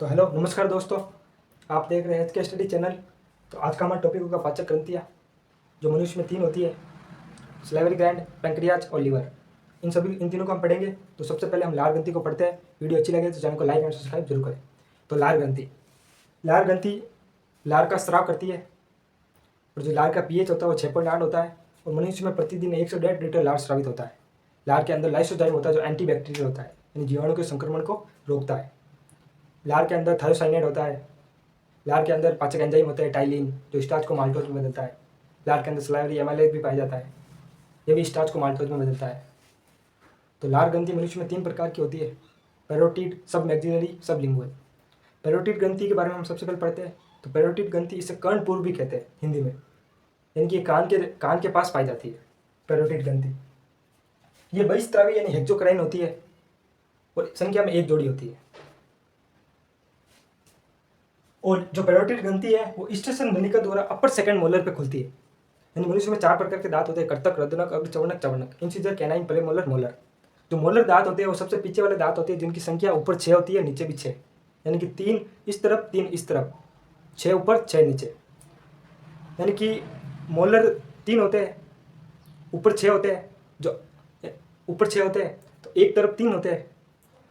तो हेलो नमस्कार दोस्तों, आप देख रहे हैं एच के स्टडी चैनल। तो आज का हमारा टॉपिक होगा पाचक ग्रंथियाँ, जो मनुष्य में तीन होती है: सलाइवरी ग्लैंड, पैंक्रियाज और लीवर। इन तीनों को हम पढ़ेंगे। तो सबसे पहले हम लार ग्रंथि को पढ़ते हैं। वीडियो अच्छी लगे तो चैनल को लाइक एंड सब्सक्राइब जरूर करें। तो लार ग्रंथि लार का स्राव करती है, और जो लार का पीएच होता है वो 6.8 होता है। और मनुष्य में प्रतिदिन 1 से 1.5 लीटर लार स्रावित होता है। लार के अंदर लाइसोजाइम होता है, जो एंटीबैक्टीरियल होता है, यानी जीवाणु के संक्रमण को रोकता है। लार के अंदर थायोसाइनेट होता है। लार के अंदर पाचक एंजाइम होता है टाइलिन, जो स्टार्च को माल्टोज में बदलता है। लार के अंदर सलाइवरी एमाइलेज भी पाया जाता है, ये भी स्टार्च को माल्टोज में बदलता है। तो लार ग्रंथि मनुष्य में 3 प्रकार की होती है: पैरोटिड, सब मैक्सिलरी, सब लिंगुअल। पैरोटिड ग्रंथि के बारे में हम सबसे पहले पढ़ते हैं। तो पैरोटिड ग्रंथि, इसे कर्णपूर्व भी कहते हैं हिंदी में, यानी कि कान के पास पाई जाती है पैरोटिड ग्रंथि। ये बहिस्त्रावी यानी हेक्सोक्राइन होती है, और संख्या में एक जोड़ी होती है। और जो पैरोटिड ग्रंथि है वो स्टेशन नलिका द्वारा अपर सेकंड मोलर पे खुलती है। यानी मनुष्य में 4 प्रकार के दांत होते हैं: कर्तक, रदनक, अग्रचवर्णक, चवर्णक, इंसिजर, कैनाइन, प्रेमोलर, मोलर। जो मोलर दांत होते हैं वो सबसे पीछे वाले दांत होते हैं, जिनकी संख्या ऊपर 6 होती है, नीचे भी 6। यानी कि 3 इस तरफ, 3 इस तरफ, 6 ऊपर 6 नीचे। यानी कि मोलर 3 होते हैं, ऊपर 6 होते हैं। जो ऊपर 6 होते हैं तो एक तरफ 3 होते हैं।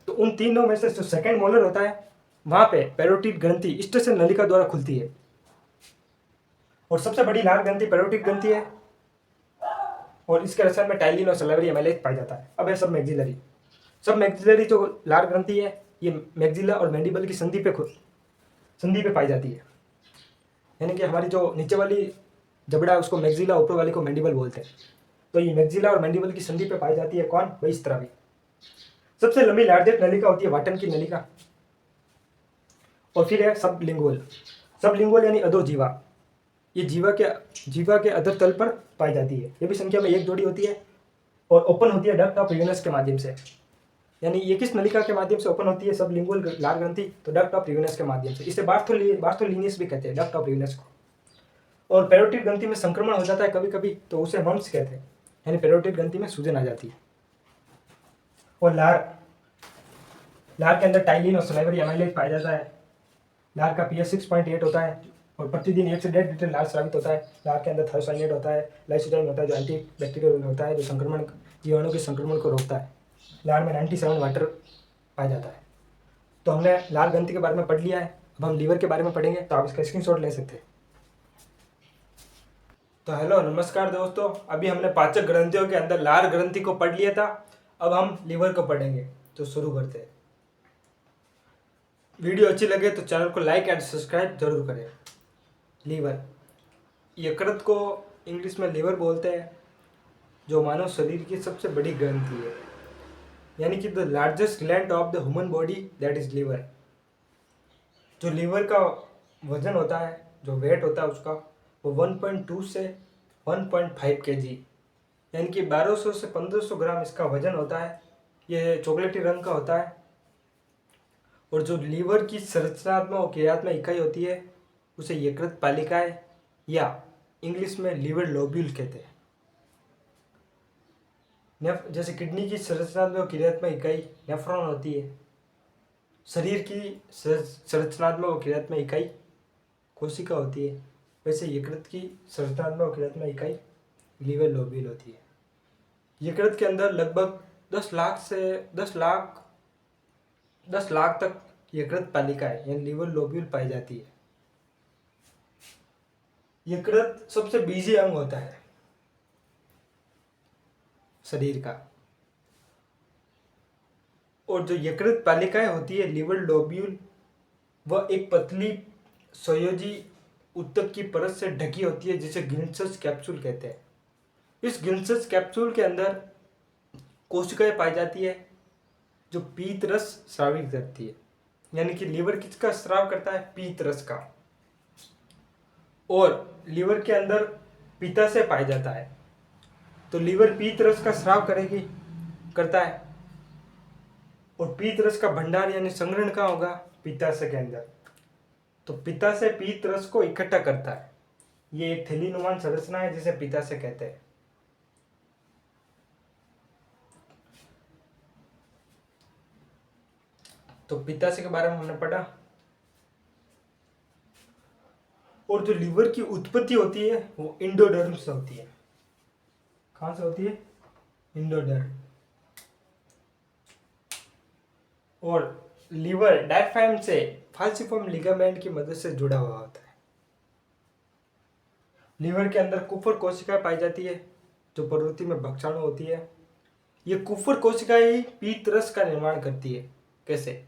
तो उन तीनों में से जो सेकेंड मोलर होता है, वहां पे पैरोटिड ग्रंथि स्टेशन नलिका द्वारा खुलती है। और सबसे बड़ी लार ग्रंथि पैरोटिड ग्रंथि है, और इसके रचना में टाइलिन और सलाइवरी एमाइलेज पाया जाता है। अब है सब मैक्सिलरी। सब मैक्सिलरी जो लार ग्रंथि है, ये मैक्सिला और मैंडिबल की संधि पे पाई जाती है। यानी कि हमारी जो नीचे वाली जबड़ा है उसको मैक्सिला, ऊपर वाली को मैंडिबल बोलते हैं। तो ये मैक्सिला और मैंडिबल की संधि पे पाई जाती है। कौन? बहिस्त्रावी। सबसे लंबी लार्जेस्ट नलिका होती है वाटन की नलिका। और फिर है सबलिंगुअल। सबलिंगुअल यानी अधोजीवा। ये जीवा के अधर तल पर पाई जाती है। ये भी संख्या में एक जोड़ी होती है, और ओपन होती है डक्ट ऑफ यूनस के माध्यम से। यानी ये किस नलिका के माध्यम से ओपन होती है सबलिंगुअल लार ग्रंथि? तो डक्ट ऑफ यूनस के माध्यम से। इसे बार्थोलिनियस भी कहते हैं, डक्ट ऑफ यूनस को। और पैरोटिड ग्रंथि में संक्रमण हो जाता है कभी कभी, तो उसे मम्स कहते हैं, यानी पैरोटिड ग्रंथि में सूजन आ जाती है। और लार के अंदर टाइलिन और सलाइवरी एमाइलेज पाया जाता है। लार का पीएच 6.8 होता है, और प्रतिदिन 1 से 1.5 लीटर लार स्रावित होता है। लार के अंदर थायोसाइनेट होता है, लाइसोजाइम होता है, जो एंटी बैक्टीरियल होता है, जो जीवाणु के संक्रमण को रोकता है। लार में 97 वाटर पाया जाता है। तो हमने लार ग्रंथि के बारे में पढ़ लिया है। अब हम लीवर के बारे में पढ़ेंगे, तो आप इसका स्क्रीनशॉट ले सकते हैं। तो हेलो नमस्कार दोस्तों, अभी हमने पाचक ग्रंथियों के अंदर लार ग्रंथि को पढ़ लिया था। अब हम लीवर को पढ़ेंगे, तो शुरू करते हैं। वीडियो अच्छी लगे तो चैनल को लाइक एंड सब्सक्राइब जरूर करें। लीवर, यकृत को इंग्लिश में लीवर बोलते हैं, जो मानव शरीर की सबसे बड़ी ग्रंथि है। यानी कि the largest gland of the human body, that is liver. जो लीवर का वजन होता है, जो वेट होता है उसका, वो 1.2 से 1.5 kg, यानी कि 1200 से 1500 ग्राम इसका वजन होता है। ये चॉकलेटी रंग का होता है। और जो लीवर की संरचनात्मक और क्रियात्मक इकाई होती है, उसे यकृत पालिकाएं या इंग्लिश में लीवर लोब्यूल कहते हैं। जैसे किडनी की संरचनात्मक और क्रियात्मक इकाई नेफ्रॉन होती है। शरीर की संरचनात्मक और क्रियात्मक इकाई कोशिका होती है, वैसे यकृत की संरचनात्मक और क्रियात्मक इकाई लीवर लोब्यूल होती है। यकृत के अंदर लगभग 10 लाख तक यकृत पालिकाएं यानी लीवर लोब्यूल पाई जाती है। यकृत सबसे बिजी अंग होता है शरीर का। और जो यकृत पालिकाएं होती है लीवर लोब्यूल, वह एक पतली संयोजी ऊतक की परत से ढकी होती है, जिसे गिल्सस कैप्सूल कहते हैं। इस गिल्सस कैप्सूल के अंदर कोशिकाएं पाई जाती है, जो पीत रस स्रावित करती है। यानी कि लीवर किसका स्राव करता है? पीत रस का। और लीवर के अंदर पित्ताशय पाया जाता है। तो लीवर पीत रस का स्राव करता है। और पीत रस का भंडार यानी संग्रहण कहाँ होगा? पित्ताशय के अंदर। तो पित्ताशय पीत रस को इकट्ठा करता है। ये एक थैलीनुमा संरचना है, जिसे पित्ताशय कहते हैं। तो पित्ताशय के बारे में हमने पढ़ा। और जो लीवर की उत्पत्ति होती है वो इंडोडर्म से होती है। कहाँ से होती है? इंडोडर्म। और लीवर डायफ्राम से फाल्सिफॉर्म लिगामेंट की मदद से जुड़ा हुआ होता है। लीवर के अंदर कुफर कोशिकाएं पाई जाती है जो प्रवृत्ति में भक्षाणु होती है। ये कुफर कोशिकाएं ही पीत रस का निर्माण करती है। कैसे?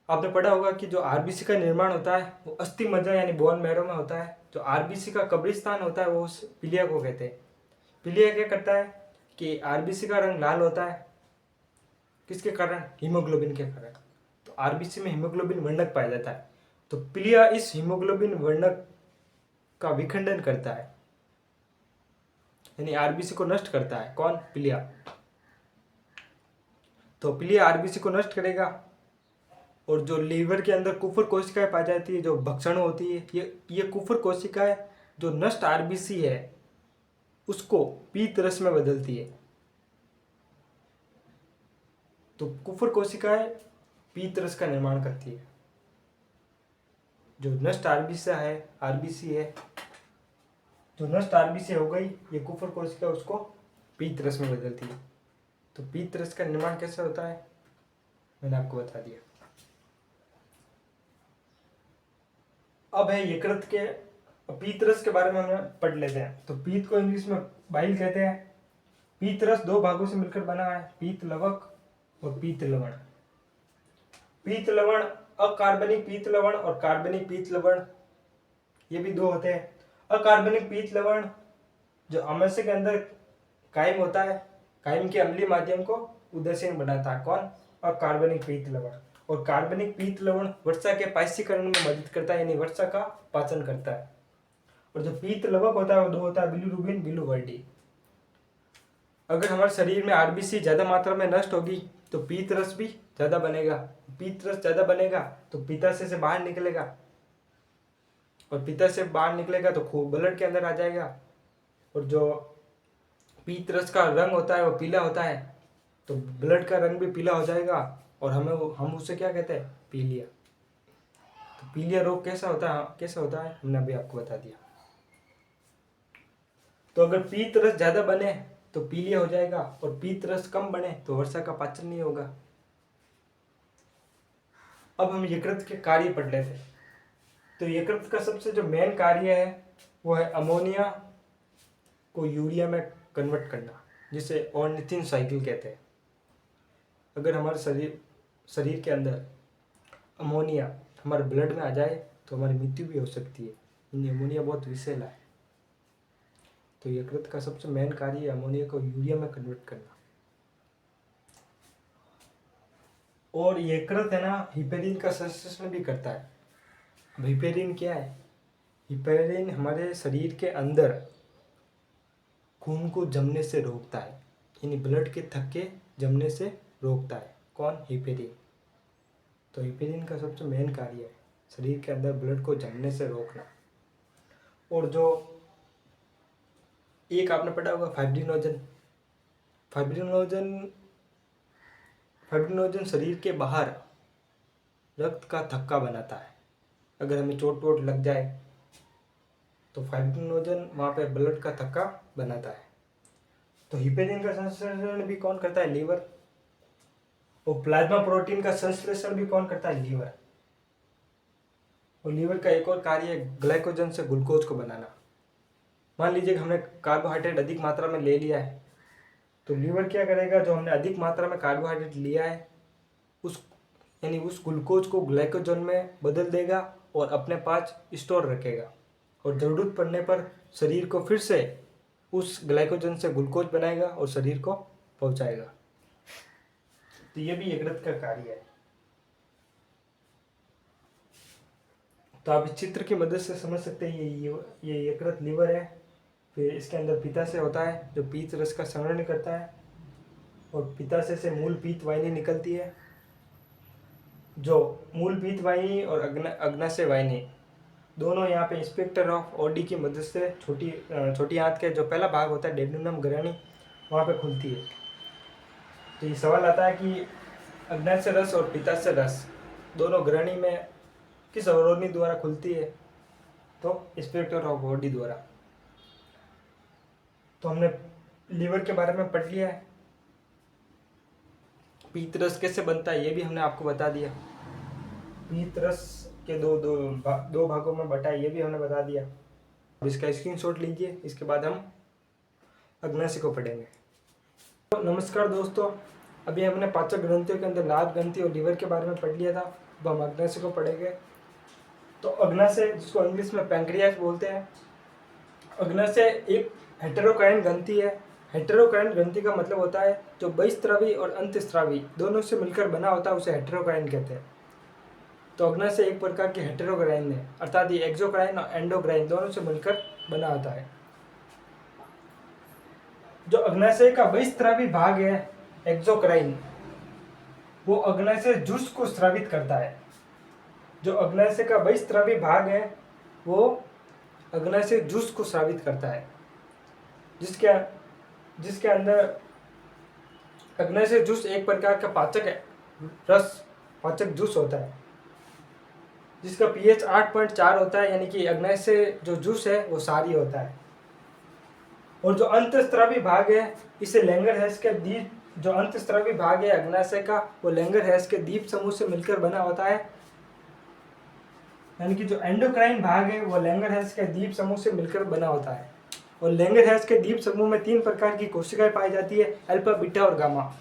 आपने पढ़ा होगा कि जो आरबीसी का निर्माण होता है वो अस्थि मज्जा यानी बोन मैरो में होता है। जो आरबीसी का कब्रिस्तान होता है वो उस पीलिया को कहते हैं। पीलिया क्या करता है कि आरबीसी का रंग लाल होता है। किसके कारण? हीमोग्लोबिन के कारण। तो आरबीसी में हीमोग्लोबिन वर्णक पाया जाता है। तो पीलिया इस हीमोग्लोबिन वर्णक का विखंडन करता है, यानी आरबीसी को नष्ट करता है। कौन? पीलिया। तो पीलिया आरबीसी को नष्ट करेगा। और जो लीवर के अंदर कुफर कोशिकाएं पाई जाती है जो भक्षण होती है, ये कुफर कोशिकाएं जो नष्ट आरबीसी है उसको पीत रस में बदलती है। तो कुफर कोशिकाएं पीत रस का निर्माण करती है। जो नष्ट आरबीसी है जो नष्ट आरबीसी हो गई, ये कुफर कोशिका उसको पीत रस में बदलती है। तो पीत रस का निर्माण कैसे होता है मैंने आपको बता दिया। अब है यकृत के पीत रस के बारे में हम पढ़ लेते हैं। तो पीत को इंग्लिश में बाइल कहते हैं। पीत रस दो भागों से मिलकर बना है, पीत लवक और पीत लवण। पीत लवण अकार्बनिक पीत लवण और कार्बनिक पीत लवण, ये भी दो होते हैं। अकार्बनिक पीत लवण जो अमाशय के अंदर कायम होता है, कायम के अम्लीय माध्यम को उदासीन बनाता है। कौन? अकार्बनिक पीत लवण। और कार्बनिक पीत लवण वर्षा के पाइसीकरण में मदद करता है, यानी वर्षा का पाचन करता है। और जो पीत लवक होता है वो दो होता है, बिलीरुबिन, बिलीवर्डी। अगर हमारे शरीर में आरबीसी ज्यादा मात्रा में नष्ट होगी तो पीत रस भी ज्यादा बनेगा। पीत रस ज्यादा बनेगा तो पित्ताशय से बाहर निकलेगा, और पित्ताशय से बाहर निकलेगा तो खून ब्लड के अंदर आ जाएगा। और जो पीत रस का रंग होता है वो पीला होता है, तो ब्लड का रंग भी पीला हो जाएगा और हम उसे क्या कहते हैं? पीलिया। तो पीलिया रोग कैसा होता है हमने अभी आपको बता दिया। तो अगर पीत रस ज्यादा बने तो पीलिया हो जाएगा, और पीत रस कम बने तो वर्षा का पाचन नहीं होगा। अब हम यकृत के कार्य पढ़ लेते हैं। तो यकृत का सबसे जो मेन कार्य है वो है अमोनिया को यूरिया में कन्वर्ट करना, जिसे ऑर्निथिन साइकिल कहते हैं। अगर हमारे शरीर के अंदर अमोनिया हमारे ब्लड में आ जाए तो हमारी मृत्यु भी हो सकती है। अमोनिया बहुत विषैला है। तो यकृत का सबसे मेन कार्य है अमोनिया को यूरिया में कन्वर्ट करना। और यकृत है ना हिपेरिन का संश्लेषण भी करता है। अब हिपेरिन क्या है? हिपेरिन हमारे शरीर के अंदर खून को जमने से रोकता है, यानी ब्लड के थक्के जमने से रोकता है। कौन? हिपेरिन। तो हिपेरिन का सबसे मेन कार्य है शरीर के अंदर ब्लड को जमने से रोकना। और जो एक आपने पढ़ा होगा फाइब्रिनोजन। फाइब्रिनोजन शरीर के बाहर रक्त का थक्का बनाता है। अगर हमें चोट वोट लग जाए तो फाइब्रिनोजन वहाँ पे ब्लड का थक्का बनाता है। तो हिपेरिन का संश्लेषण भी कौन करता है? लीवर। और प्लाज्मा प्रोटीन का संश्लेषण भी कौन करता है? लीवर। और लीवर का एक और कार्य है ग्लाइकोजन से ग्लूकोज को बनाना। मान लीजिए कि हमने कार्बोहाइड्रेट अधिक मात्रा में ले लिया है, तो लीवर क्या करेगा? जो हमने अधिक मात्रा में कार्बोहाइड्रेट लिया है उस ग्लूकोज को ग्लाइकोजन में बदल देगा और अपने पास स्टोर रखेगा, और ज़रूरत पड़ने पर शरीर को फिर से उस ग्लाइकोजन से ग्लूकोज बनाएगा और शरीर को पहुंचाएगा। तो ये भी यकृत का कार्य है। तो आप इस चित्र की मदद से समझ सकते हैं ये यकृत लीवर है। फिर इसके अंदर पित्ताशय होता है जो पीत रस का संग्रहण करता है, और पित्ताशय से मूल पीत वाहिनी निकलती है। जो मूल पीत वाहिनी और अग्नाशय वाहिनी दोनों यहाँ पे इंस्पेक्टर ऑफ ओडी की मदद से छोटी आंत के जो पहला भाग होता है डेड्यूनम ग्रहणी वहाँ पे खुलती है। तो ये सवाल आता है कि अग्नाशय रस और पित्ताशय रस दोनों ग्रहणी में किस अवरोधनी द्वारा खुलती है? तो स्पेक्टर ऑफ बॉडी द्वारा। तो हमने लीवर के बारे में पढ़ लिया है, पीत रस कैसे बनता है ये भी हमने आपको बता दिया, पीत रस के दो भागों में बटा है ये भी हमने बता दिया। अब इसका स्क्रीनशॉट लीजिए, इसके बाद हम अग्नाशय को पढ़ेंगे। तो नमस्कार दोस्तों, अभी हमने पाचक ग्रंथियों के अंदर लार ग्रंथि और लीवर के बारे में पढ़ लिया था। अब हम अग्नाशय को पढ़ेंगे। तो अग्नाशय, जिसको इंग्लिश में पैंक्रियास बोलते हैं, अग्नाशय एक हेटेरोकाइन ग्रंथि है। हेटेरोकाइन ग्रंथि का मतलब होता है जो बहिस्रावी और अंतस्रावी दोनों से मिलकर बना होता है, उसे हेटेरोकाइन कहते हैं। तो अग्नाशय एक प्रकार की हेटेरोक्राइन है, अर्थात ये एक्सोक्राइन और एंडोक्राइन दोनों से मिलकर बना होता है। जो अग्नाशय का बहिस्रावी भाग है एक्सोक्राइन, वो अग्नाशय जूस को स्रावित करता है। जो अग्नाशय का बहिस्रावी भाग है वो अग्नाशय जूस को स्रावित करता है, जिसके अंदर अग्नाशय जूस एक प्रकार का पाचक है, पाचक जूस होता है, जिसका pH 8.4 होता है, यानी कि अग्नाशय जो जूस है वो सारी होता है। और जो अंतस्रावी भाग है इसे लैंगरहैंस के द्वीप, जो अंतस्रावी भाग है अग्नाशय का वो लैंगरहैंस के द्वीप समूह से मिलकर बना होता है, यानी कि जो एंडोक्राइन भाग है वो लैंगरहैंस के द्वीप समूह से मिलकर बना होता है। और लैंगरहैंस के द्वीप समूह में 3 प्रकार की कोशिकाएं पाई जाती है, अल्फा, बीटा और गामा।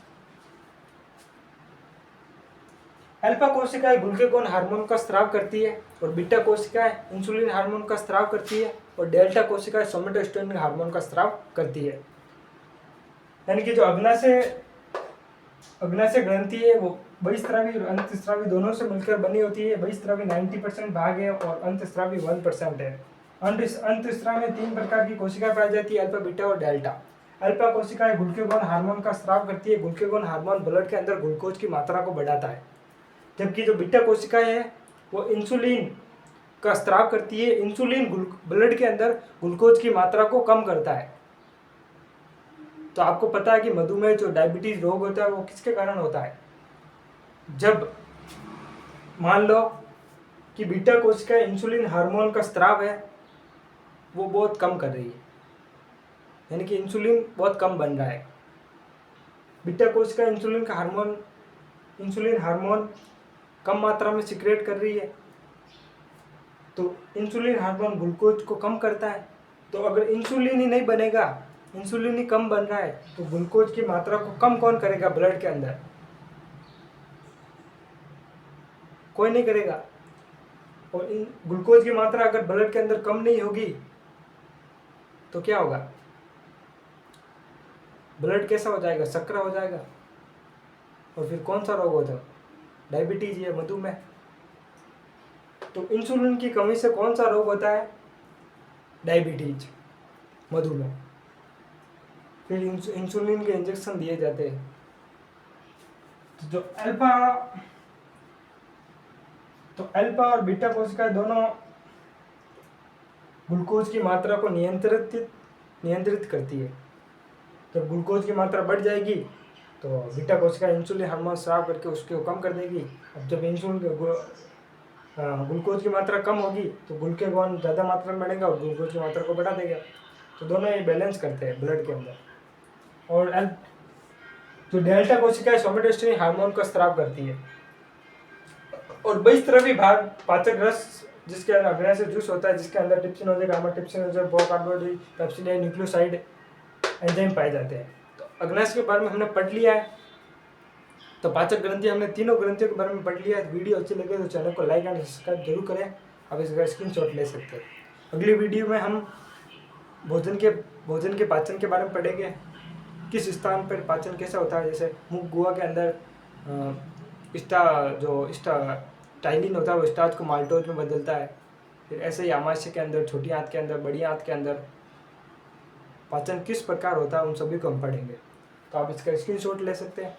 अल्फा कोशिकाएं ग्लूकागोन हार्मोन का स्राव करती है और बीटा कोशिकाएं इंसुलिन हार्मोन का स्राव करती है और डेल्टा कोशिकाएं सोमेटोस्टेरोन हार्मोन का स्राव करती है। यानी कि जो अग्नाशय ग्रंथि है वो बहिस्रावी और अंतस्रावी दोनों से मिलकर बनी होती है। बहिस्रावी 90% भाग है और अंतस्रावी 1% है। अंतस्राव में 3 प्रकार की कोशिकाएं पाई जाती है, अल्फा, बीटा और डेल्टा। अल्फा कोशिकाएं ग्लूकागोन हार्मोन का स्राव करती है। ग्लूकागोन हार्मोन ब्लड के अंदर ग्लूकोज की मात्रा को बढ़ाता है, जबकि जो बीटा कोशिकाएं हैं वो इंसुलिन का स्राव करती है। इंसुलिन ब्लड के अंदर ग्लूकोज की मात्रा को कम करता है। तो आपको पता है कि मधुमेह, जो डायबिटीज रोग होता है, वो किसके कारण होता है? जब मान लो कि बीटा कोशिकाएं इंसुलिन हार्मोन का स्राव है वो बहुत कम कर रही है, यानी कि इंसुलिन बहुत कम बन रहा है। बीटा कोशिका इंसुलिन हार्मोन कम मात्रा में सिक्रेट कर रही है, तो इंसुलिन हार्मोन ग्लूकोज को कम करता है। तो अगर इंसुलिन ही नहीं बनेगा, इंसुलिन ही कम बन रहा है, तो ग्लूकोज की मात्रा को कम कौन करेगा ब्लड के अंदर? कोई नहीं करेगा। और इन ग्लूकोज की मात्रा अगर ब्लड के अंदर कम नहीं होगी तो क्या होगा? ब्लड कैसा हो जाएगा? शर्करा हो जाएगा। और फिर कौन सा रोग होता है? डायबिटीज या मधुमेह। तो इंसुलिन की कमी से कौन सा रोग होता है? डायबिटीज, मधुमेह। फिर इंसुलिन के इंजेक्शन दिए जाते हैं। तो अल्फा और बीटा कोशिकाएं दोनों ग्लूकोज की मात्रा को नियंत्रित करती है। जब ग्लूकोज की मात्रा बढ़ जाएगी तो बीटा कोशिका इंसुलिन हार्मोन स्राव करके उसको कम कर देगी। अब जब ग्लूकोज की मात्रा कम होगी तो ग्लूकागोन ज़्यादा मात्रा में बढ़ेगा और ग्लूकोज की मात्रा को बढ़ा देगा। तो दोनों ये बैलेंस करते हैं ब्लड के अंदर। और जो डेल्टा कोशिका सोमेटोस्टेरोन हार्मोन का स्राव करती है। और बहिस्रावी भाग पाचक रस, जिसके अंदर अग्नाशय जूस होता है, जिसके अंदर ट्रिप्सिनोज, गामा ट्रिप्सिनोज, कार्बोहाइड्रेट, पेप्सिडाइन, न्यूक्लियोसाइड एंजाइम पाए जाते हैं। तो अग्नाशय के बारे में हमने पढ़ लिया है। तो पाचक ग्रंथि हमने तीनों ग्रंथियों के बारे में पढ़ लिया है। वीडियो अच्छी लगे तो चैनल को लाइक एंड सब्सक्राइब जरूर करें। आप इसका स्क्रीनशॉट ले सकते हैं। अगली वीडियो में हम भोजन के पाचन के बारे में पढ़ेंगे। किस स्थान पर पाचन कैसा होता है, जैसे मुख गुहा के अंदर टाइलिन होता है वो स्टार्च को माल्टोज में बदलता है। फिर ऐसे ही आमाशय के अंदर, छोटी आंत के अंदर, बड़ी आंत के अंदर पाचन किस प्रकार होता है, उन सभी को हम पढ़ेंगे। तो आप इसका स्क्रीनशॉट ले सकते हैं।